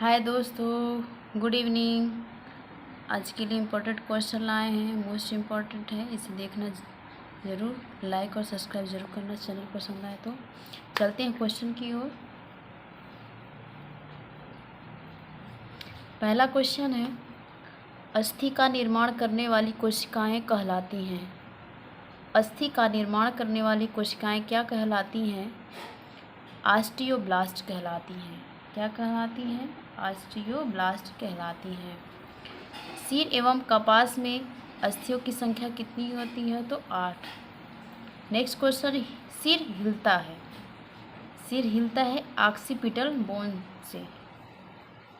हाय दोस्तों, good evening. आज के लिए इम्पोर्टेंट क्वेश्चन लाए हैं, मोस्ट इम्पॉर्टेंट है, इसे देखना ज़रूर, लाइक और सब्सक्राइब ज़रूर करना चैनल पसंद आए तो। चलते हैं क्वेश्चन की ओर। पहला क्वेश्चन है, अस्थि का निर्माण करने वाली कोशिकाएं कहलाती हैं। अस्थि का निर्माण करने वाली कोशिकाएं क्या कहलाती हैं? ऑस्टियोब्लास्ट कहलाती हैं। क्या कहलाती हैं? ऑस्टियोब्लास्ट कहलाती हैं। सिर एवं कपास में अस्थियों की संख्या कितनी होती है? तो 8। नेक्स्ट क्वेश्चन, सिर हिलता है। सिर हिलता है ऑक्सीपिटल बोन से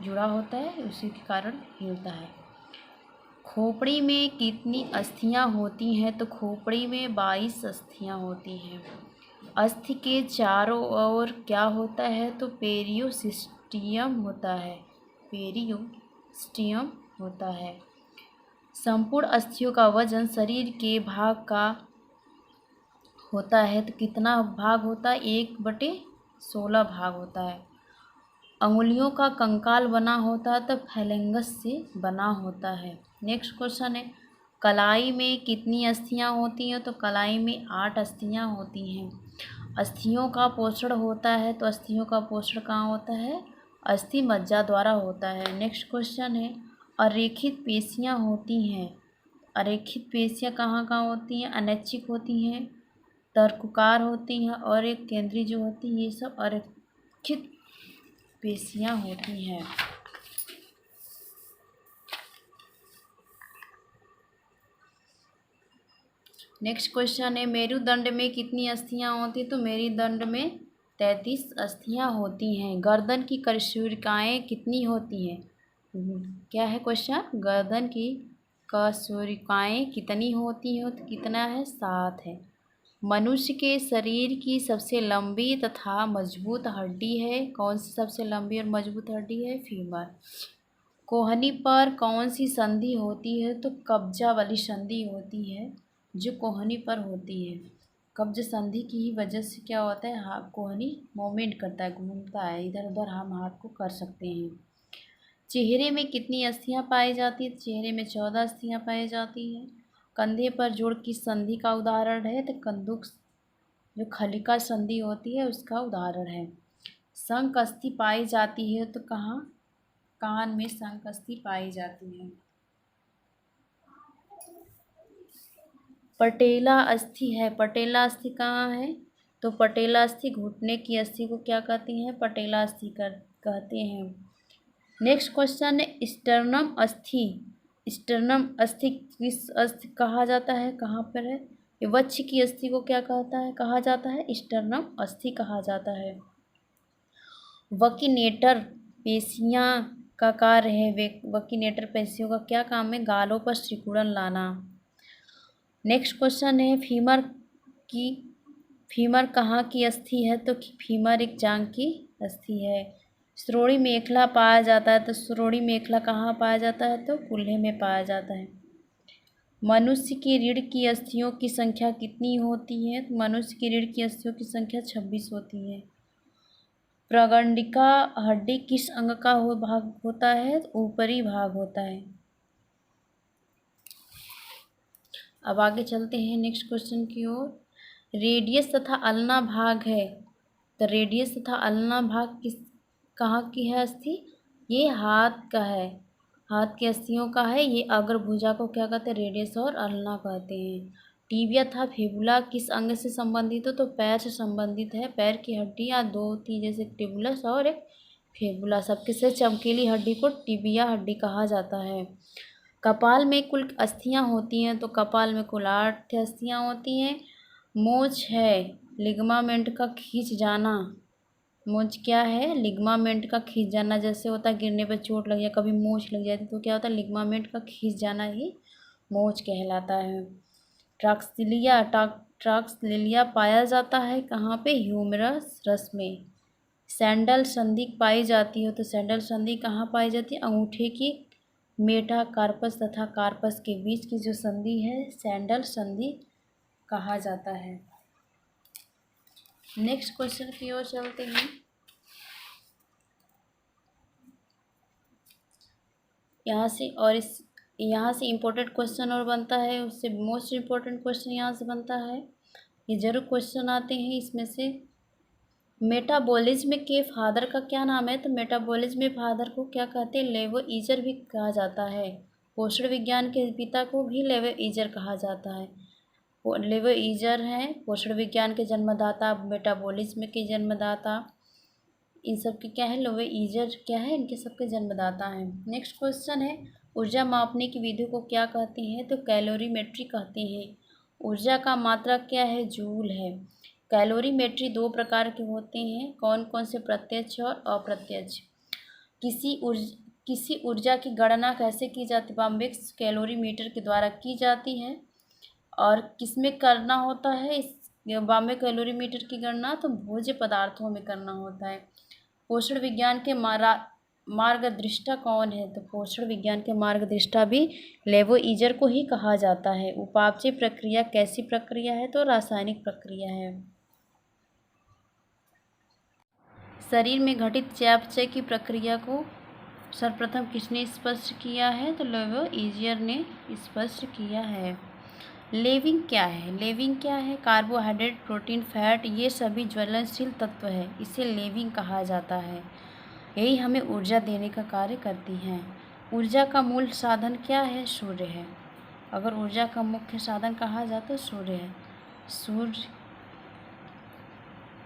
जुड़ा होता है, उसी के कारण हिलता है। खोपड़ी में कितनी अस्थियां होती हैं? तो खोपड़ी में 22 अस्थियां होती हैं। अस्थि के चारों ओर क्या होता है? तो पेरियोस्टियम होता है। पेरियोस्टियम होता है। संपूर्ण अस्थियों का वजन शरीर के भाग का होता है तो कितना भाग होता है? 1/16 भाग होता है। अंगुलियों का कंकाल बना होता है तो फैलेंगस से बना होता है। नेक्स्ट क्वेश्चन है, कलाई में कितनी अस्थियां होती हैं? तो कलाई में 8 अस्थियां होती हैं। अस्थियों का पोषण होता है तो अस्थियों का पोषण कहाँ होता है? अस्थि मज्जा द्वारा होता है। नेक्स्ट क्वेश्चन है, अरेखित पेशियां होती हैं। अरेखित पेशियां कहाँ कहाँ होती हैं? अनैच्छिक होती हैं, तर्ककार होती हैं और एक केंद्रीय जो होती है, ये सब अरेखित पेशियां होती हैं। नेक्स्ट क्वेश्चन है, मेरुदंड में कितनी अस्थियां होती हैं? तो मेरुदंड में 33 अस्थियां होती हैं। गर्दन की कशेरुकियां कितनी होती हैं? क्या है क्वेश्चन? गर्दन की कशेरुकियां कितनी होती हैं? तो कितना है? 7 है। मनुष्य के शरीर की सबसे लंबी तथा मजबूत हड्डी है? कौन सी सबसे लंबी और मजबूत हड्डी है? फीमर। कोहनी पर कौन सी संधि होती है? तो कब्जा वाली संधि होती है जो कोहनी पर होती है। कब्ज संधि की ही वजह से क्या होता है? हाथ कोहनी मूवमेंट करता है, घूमता है, इधर उधर हम हाथ को कर सकते हैं। चेहरे में कितनी अस्थियां पाई जाती है? चेहरे में 14 अस्थियां पाई जाती हैं। कंधे पर जोड़ किस संधि का उदाहरण है? तो कंदुक जो खलिका संधि होती है उसका उदाहरण है। शंख अस्थि पाई जाती है तो कहाँ? कान में शंख अस्थि पाई जाती है। पटेला अस्थि है। पटेला अस्थि कहाँ है? तो पटेला अस्थि घुटने की अस्थि को क्या कहती हैं? पटेला अस्थि कहते हैं। नेक्स्ट क्वेश्चन है, स्टर्नम अस्थि। स्टर्नम अस्थि किस अस्थि कहा जाता है? कहाँ पर है? ये वक्ष की अस्थि को क्या कहता है? कहा जाता है स्टर्नम अस्थि कहा जाता है। वकीनेटर पेशियां का कार्य है। वकीनेटर पेशियों का क्या काम है? गालों पर सिकुड़न लाना। नेक्स्ट क्वेश्चन है, फीमर कहाँ की अस्थि है? तो फीमर एक जांघ की अस्थि है। श्रोणि मेखला पाया जाता है तो श्रोणि मेखला कहाँ पाया जाता है? तो कूल्हे में पाया जाता है। मनुष्य की रीढ़ की अस्थियों की संख्या कितनी होती है? तो मनुष्य की रीढ़ की अस्थियों की संख्या 26 होती है। प्रगंडिका हड्डी किस अंग का भाग होता है? ऊपरी भाग होता है। अब आगे चलते हैं नेक्स्ट क्वेश्चन की ओर। रेडियस तथा अल्ना भाग है तो रेडियस तथा अल्ना भाग किस कहाँ की है अस्थि? ये हाथ का है, हाथ की अस्थियों का है। ये अग्रभुजा को क्या कहते हैं? रेडियस और अल्ना कहते हैं। टीबिया तथा फिबुला किस अंग से संबंधित हो? तो पैर से संबंधित है। पैर की हड्डियाँ दो थी, जैसे टिबुलस और एक फिबुला। सबके से चमकीली हड्डी को टिबिया हड्डी कहा जाता है। कपाल में कुल अस्थियां होती हैं तो कपाल में कुल 8 अस्थियां होती हैं। मोच है लिगामेंट का खींच जाना। मोच क्या है? लिगामेंट का खींच जाना। जैसे होता है गिरने पर चोट लग जाए, कभी मोच लग जाती तो क्या होता है? लिगामेंट का खींच जाना ही मोच कहलाता है। ट्राक्सलिलिया पाया जाता है कहाँ पे? ह्यूमरस रस में। सैंडल संधि पाई जाती हो तो सैंडल संधि कहाँ पाई जाती है? अंगूठे की मेटाकार्पस तथा कार्पस के बीच की जो संधि है सैंडल संधि कहा जाता है। नेक्स्ट क्वेश्चन की ओर चलते हैं। यहाँ से और इस यहाँ से इम्पोर्टेंट क्वेश्चन और बनता है, उससे मोस्ट इम्पोर्टेंट क्वेश्चन यहाँ से बनता है। ये जरूर क्वेश्चन आते हैं इसमें से। मेटाबॉलिज्म के फादर का क्या नाम है? तो मेटाबॉलिज्म में फादर को क्या कहते हैं? लेवोईजर भी कहा जाता है। पोषण विज्ञान के पिता को भी लेवोईजर कहा जाता है। लेवोईजर हैं पोषण विज्ञान के जन्मदाता, मेटाबॉलिज्म के जन्मदाता, इन सब के क्या है? लेवोईजर क्या है? इनके सबके जन्मदाता हैं। नेक्स्ट क्वेश्चन है, ऊर्जा मापने की विधि को क्या कहते हैं? तो कैलोरीमेट्री कहते हैं। ऊर्जा का मात्रक क्या है? जूल है। कैलोरीमेट्री दो प्रकार के होते हैं, कौन कौन से? प्रत्यक्ष और अप्रत्यक्ष। किसी ऊर्जा की गणना कैसे की जाती है? बॉम्बिक्स कैलोरीमीटर के द्वारा की जाती है। और किसमें करना होता है इस बॉम्बे कैलोरीमीटर की गणना? तो भोज्य पदार्थों में करना होता है। पोषण विज्ञान के मार्गदृष्टा कौन है? तो पोषण विज्ञान के मार्गदृष्टा भी लेवोईजर को ही कहा जाता है। उपापचय प्रक्रिया कैसी प्रक्रिया है? तो रासायनिक प्रक्रिया है। शरीर में घटित चयापचय की प्रक्रिया को सर्वप्रथम किसने स्पष्ट किया है? तो लेवोईजर ने स्पष्ट किया है। लेविंग क्या है? लेविंग क्या है? कार्बोहाइड्रेट, प्रोटीन, फैट, ये सभी ज्वलनशील तत्व है, इसे लेविंग कहा जाता है। यही हमें ऊर्जा देने का कार्य करती हैं। ऊर्जा का मूल साधन क्या है? सूर्य है। अगर ऊर्जा का मुख्य साधन कहा जाए तो सूर्य है। सूर्य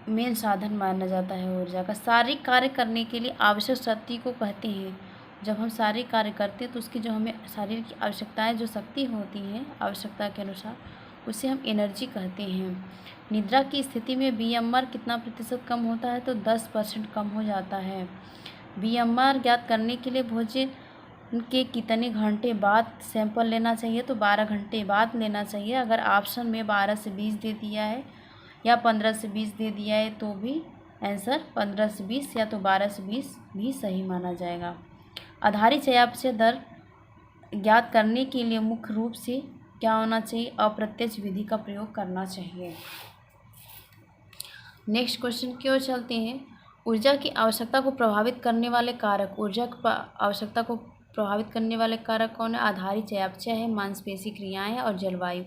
मेन साधन माना जाता है ऊर्जा का। शारीरिक कार्य करने के लिए आवश्यक शक्ति को कहते हैं। जब हम शारीरिक कार्य करते हैं तो उसकी जो हमें शारीरिक की आवश्यकताएं, जो शक्ति होती हैं आवश्यकता के अनुसार, उसे हम एनर्जी कहते हैं। निद्रा की स्थिति में बीएमआर कितना प्रतिशत कम होता है? तो 10% कम हो जाता है। बीएमआर ज्ञात करने के लिए भोजन के कितने घंटे बाद सैंपल लेना चाहिए? तो 12 घंटे बाद लेना चाहिए। अगर ऑप्शन में 12 से 20 दे दिया है या 15 से 20 दे दिया है तो भी आंसर 15 से 20 या तो 12 से 20 भी सही माना जाएगा। आधारित चयापचय दर ज्ञात करने के लिए मुख्य रूप से क्या होना चाहिए? अप्रत्यक्ष विधि का प्रयोग करना चाहिए। नेक्स्ट क्वेश्चन की ओर चलते हैं। ऊर्जा की आवश्यकता को प्रभावित करने वाले कारक। ऊर्जा की आवश्यकता को प्रभावित करने वाले कारक कौन है? आधारित चयापचय है, मांसपेशी क्रियाएं हैं और जलवायु।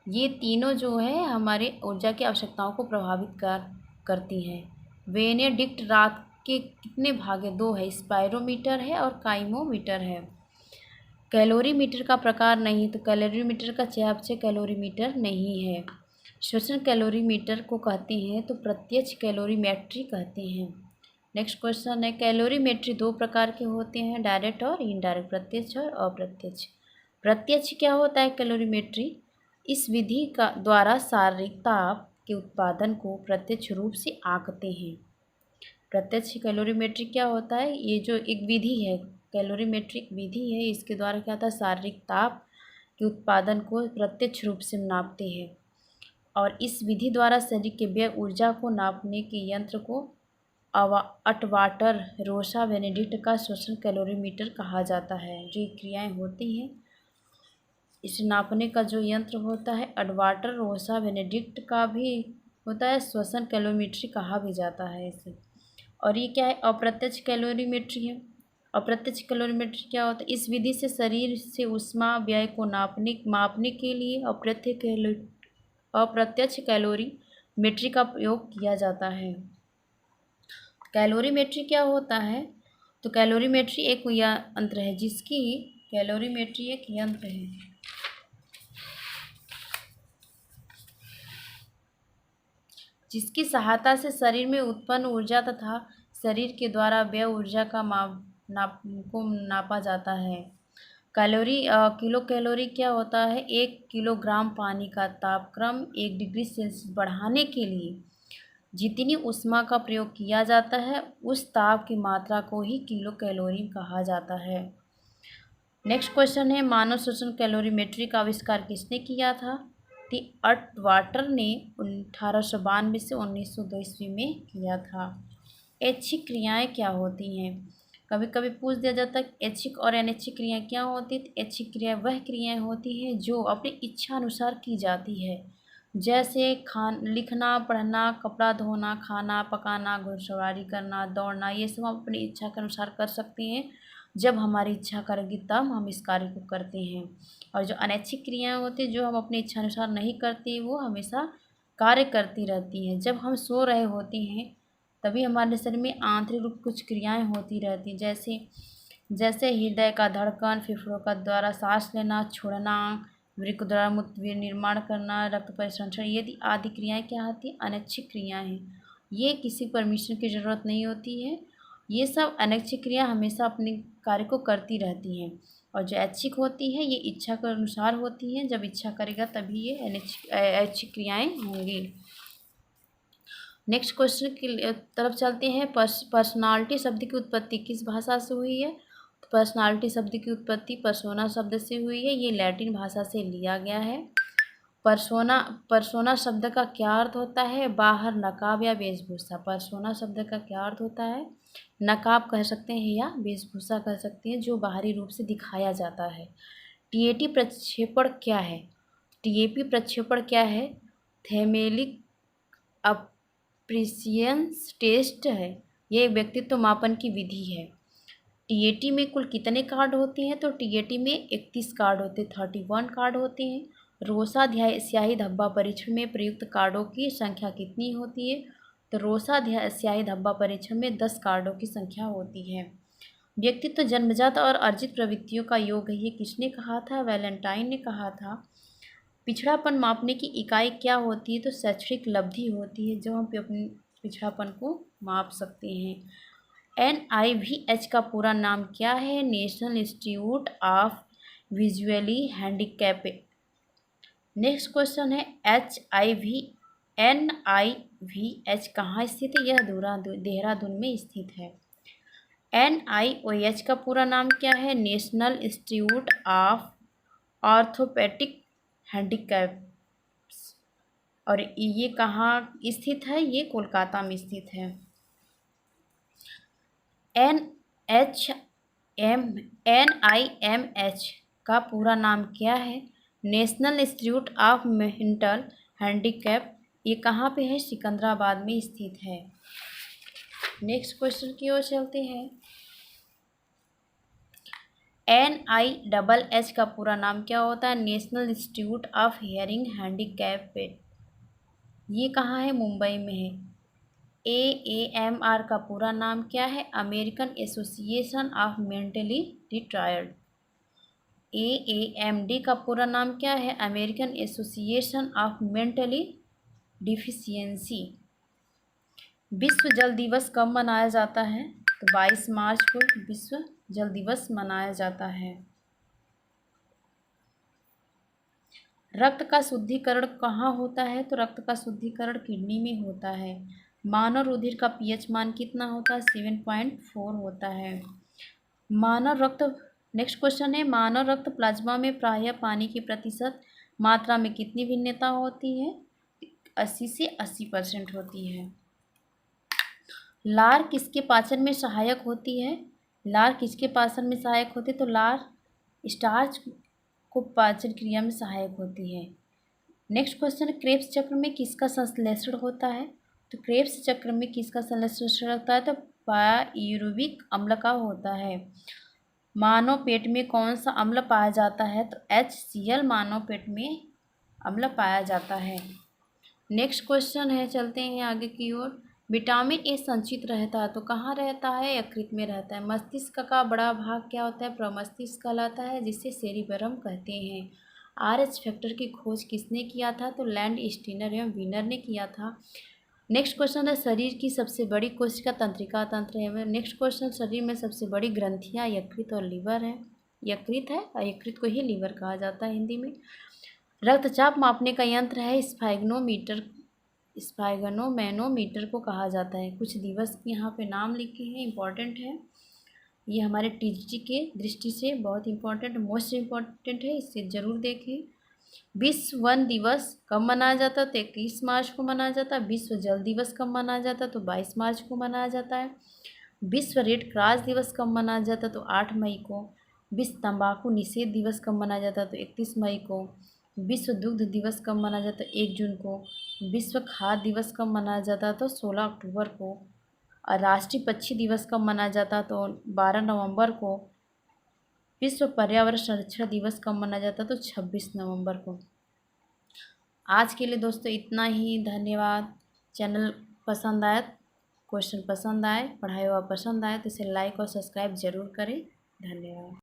ये तीनों जो है हमारे ऊर्जा की आवश्यकताओं को प्रभावित करती हैं। बेनेडिक्ट रात के कितने भाग है? 2 है। स्पायरोमीटर है और काइमोमीटर है। कैलोरीमीटर का प्रकार नहीं, तो कैलोरीमीटर का चयापचय कैलोरीमीटर नहीं है। श्वसन कैलोरीमीटर को कहते हैं तो प्रत्यक्ष कैलोरीमेट्री कहते हैं। नेक्स्ट क्वेश्चन है, कैलोरीमेट्री दो प्रकार के होते हैं, डायरेक्ट और इनडायरेक्ट, प्रत्यक्ष और अप्रत्यक्ष। प्रत्यक्ष क्या होता है? कैलोरीमेट्री इस विधि का द्वारा शारीरिक ताप के उत्पादन को प्रत्यक्ष रूप से आंकते हैं। प्रत्यक्ष कैलोरीमेट्री क्या होता है? ये जो एक विधि है, कैलोरीमेट्रिक विधि है, इसके द्वारा क्या होता है? शारीरिक ताप के उत्पादन को प्रत्यक्ष रूप से नापते हैं। और इस विधि द्वारा शरीर के व्यय ऊर्जा को नापने के यंत्र को अटवाटर रोसा बेनेडिक्ट का श्वसन कैलोरीमीटर कहा जाता है। जो क्रियाएं होती हैं इसे नापने का जो यंत्र होता है अटवाटर रोसा बेनेडिक्ट का भी होता है, श्वसन कैलोरीमेट्री कहा भी जाता है इसे। और ये क्या है? अप्रत्यक्ष कैलोरीमेट्री है। अप्रत्यक्ष कैलोरीमेट्री क्या होता है? इस विधि से शरीर से ऊष्मा व्यय को मापने के लिए अप्रत्यक्ष कैलोरीमेट्री का प्रयोग किया जाता है। कैलोरीमेट्री क्या होता है? तो कैलोरीमेट्री एक यंत्र है कैलोरीमेट्री एक यंत्र है जिसकी सहायता से शरीर में उत्पन्न ऊर्जा तथा शरीर के द्वारा व्यय ऊर्जा का नापा जाता है। किलो कैलोरी क्या होता है? 1 किलोग्राम पानी का तापक्रम 1 डिग्री सेल्सियस बढ़ाने के लिए जितनी ऊष्मा का प्रयोग किया जाता है उस ताप की मात्रा को ही किलो कैलोरी कहा जाता है। नेक्स्ट क्वेश्चन है, मानव श्वसन कैलोरीमेट्री का आविष्कार किसने किया था? दी अटवाटर ने 1892 से 1902 ईस्वी में किया था। ऐच्छिक क्रियाएं क्या होती हैं? कभी कभी पूछ दिया जाता है ऐच्छिक और अनैच्छिक क्रियाएं क्या होती है? तो ऐच्छिक क्रियाएं वह क्रियाएं होती हैं जो अपनी इच्छा अनुसार की जाती है, जैसे लिखना, पढ़ना, कपड़ा धोना, खाना पकाना, घुड़सवारी करना, दौड़ना, ये सब हम अपनी इच्छा के अनुसार कर सकते हैं। जब हमारी इच्छा करेगी तब हम इस कार्य को करते हैं। और जो अनैच्छिक क्रियाएं होती हैं जो हम अपनी इच्छा अनुसार नहीं करते, वो हमेशा कार्य करती रहती हैं। जब हम सो रहे होते हैं तभी हमारे शरीर में आंतरिक रूप कुछ क्रियाएं होती रहती हैं, जैसे जैसे हृदय का धड़कन, फेफड़ों का द्वारा सांस लेना, छोड़ना, वृक्क द्वारा मूत्र निर्माण करना, रक्त परिसंचरण, यदि आदि क्रियाएं क्या होती हैं? अनैच्छिक क्रियाएं हैं। ये किसी परमिशन की ज़रूरत नहीं होती है। ये सब अनैच्छिक क्रिया हमेशा अपने कार्य को करती रहती हैं। और जो ऐच्छिक होती हैं ये इच्छा के अनुसार होती हैं। जब इच्छा करेगा तभी ये ऐच्छिक क्रियाएं होंगी। नेक्स्ट क्वेश्चन की तरफ चलते हैं। पर्सनालिटी शब्द की उत्पत्ति किस भाषा से हुई है? तो पर्सनालिटी शब्द की उत्पत्ति पर्सोना शब्द से हुई है। ये लैटिन भाषा से लिया गया है। पर्सोना शब्द का क्या अर्थ होता है? बाहर नकाब या वेशभूषा। पर्सोना शब्द का क्या अर्थ होता है? नकाब कह सकते हैं या वेशभूषा कह सकते हैं, जो बाहरी रूप से दिखाया जाता है। टीएटी प्रक्षेपण क्या है? टीएपी प्रक्षेपण क्या है? थैमेलिक अप्रिसिएंस टेस्ट है। ये व्यक्तित्व मापन की विधि है। टीएटी में कुल कितने कार्ड होते हैं? तो टीएटी में 31 कार्ड होते हैं, 31 कार्ड होते हैं। रोसा स्याही धब्बा परीक्षण में प्रयुक्त कार्डों की संख्या कितनी होती है? तो रोसा स्याही धब्बा परीक्षण में 10 कार्डों की संख्या होती है। व्यक्तित्व जन्मजात और अर्जित प्रवृत्तियों का योग है, ये किसने कहा था? वैलेंटाइन ने कहा था। पिछड़ापन मापने की इकाई क्या होती है? तो शैक्षणिक लब्धि होती है, जो हम अपने पिछड़ापन को माप सकते हैं। NIVH का पूरा नाम क्या है? National institute of visually handicapped. Next question है NIVH कहाँ स्थित है? यह देहरादून में स्थित है। NIOH का पूरा नाम क्या है? National institute of orthopaedic handicaps. और ये कहाँ स्थित है? ये कोलकाता में स्थित है। NIMH का पूरा नाम क्या है? National institute of mental handicap. ये कहाँ पे है? सिकंदराबाद में स्थित है। नेक्स्ट क्वेश्चन की ओर चलते हैं। NIHH का पूरा नाम क्या होता है? National institute of hearing handicapped. ये कहाँ है? मुंबई में है। AAMR का पूरा नाम क्या है? American association of mentally retired. AAMD का पूरा नाम क्या है? American association of mentally deficiency. विश्व जल दिवस कब मनाया जाता है? तो 22 मार्च को विश्व जल दिवस मनाया जाता है। रक्त का शुद्धिकरण कहाँ होता है? तो रक्त का शुद्धिकरण किडनी में होता है। मानव रुधिर का pH मान कितना होता है? 7.4 होता है। मानव रक्त नेक्स्ट क्वेश्चन है, मानव रक्त प्लाज्मा में प्रायः पानी की प्रतिशत मात्रा में कितनी भिन्नता होती है? 80 से 80% होती है। लार किसके पाचन में सहायक होती है? लार किसके पाचन में सहायक होती है? तो लार स्टार्च को पाचन क्रिया में सहायक होती है। नेक्स्ट क्वेश्चन, क्रेब्स चक्र में किसका संश्लेषण होता है? तो क्रेब्स चक्र में किसका संश्लेषण होता है? तो पायरुविक अम्ल का होता है। मानव पेट में कौन सा अम्ल पाया जाता है? तो HCl मानव पेट में अम्ल पाया जाता है। नेक्स्ट क्वेश्चन है, चलते हैं आगे की ओर। विटामिन ए संचित रहता है तो कहाँ रहता है? यकृत में रहता है। मस्तिष्क का बड़ा भाग क्या होता है? प्रमस्तिष्क कहलाता है, जिसे सेरिबेरम कहते हैं। RH फैक्टर की खोज किसने किया था? तो लैंड स्टीनर एवं वीनर ने किया था। नेक्स्ट क्वेश्चन है, शरीर की सबसे बड़ी कोशिका तंत्रिका तंत्र है। नेक्स्ट क्वेश्चन, शरीर में सबसे बड़ी ग्रंथियाँ यकृत और लीवर है। यकृत है और यकृत को ही लीवर कहा जाता है हिंदी में। रक्तचाप मापने का यंत्र है स्फैग्नोमैनोमीटर को कहा जाता है। कुछ दिवस यहाँ पे नाम लिखे हैं, इंपॉर्टेंट है। ये हमारे TGT के दृष्टि से बहुत इंपॉर्टेंट, मोस्ट इम्पॉर्टेंट है, इसे ज़रूर देखें। विश्व वन दिवस कब मनाया जाता है? तो 21 मार्च को मनाया जाता है। विश्व जल दिवस कब मनाया जाता है? तो 22 मार्च को मनाया जाता है। विश्व रेड क्रॉस दिवस कब मनाया जाता है? तो 8 मई को। विश्व तंबाकू निषेध दिवस कब मनाया जाता है? तो 31 मई को। विश्व दुग्ध दिवस कब मनाया जाता है? 1 जून को। विश्व खाद्य दिवस कब मनाया जाता है? तो 16 अक्टूबर को। और राष्ट्रीय पक्षी दिवस कब मनाया जाता है? तो 12 नवंबर को। विश्व पर्यावरण संरक्षण दिवस कब मनाया जाता है? तो 26 नवंबर को। आज के लिए दोस्तों इतना ही। धन्यवाद। चैनल पसंद आए, क्वेश्चन पसंद आए, पढ़ाई हुआ पसंद आए तो इसे लाइक और सब्सक्राइब ज़रूर करें। धन्यवाद।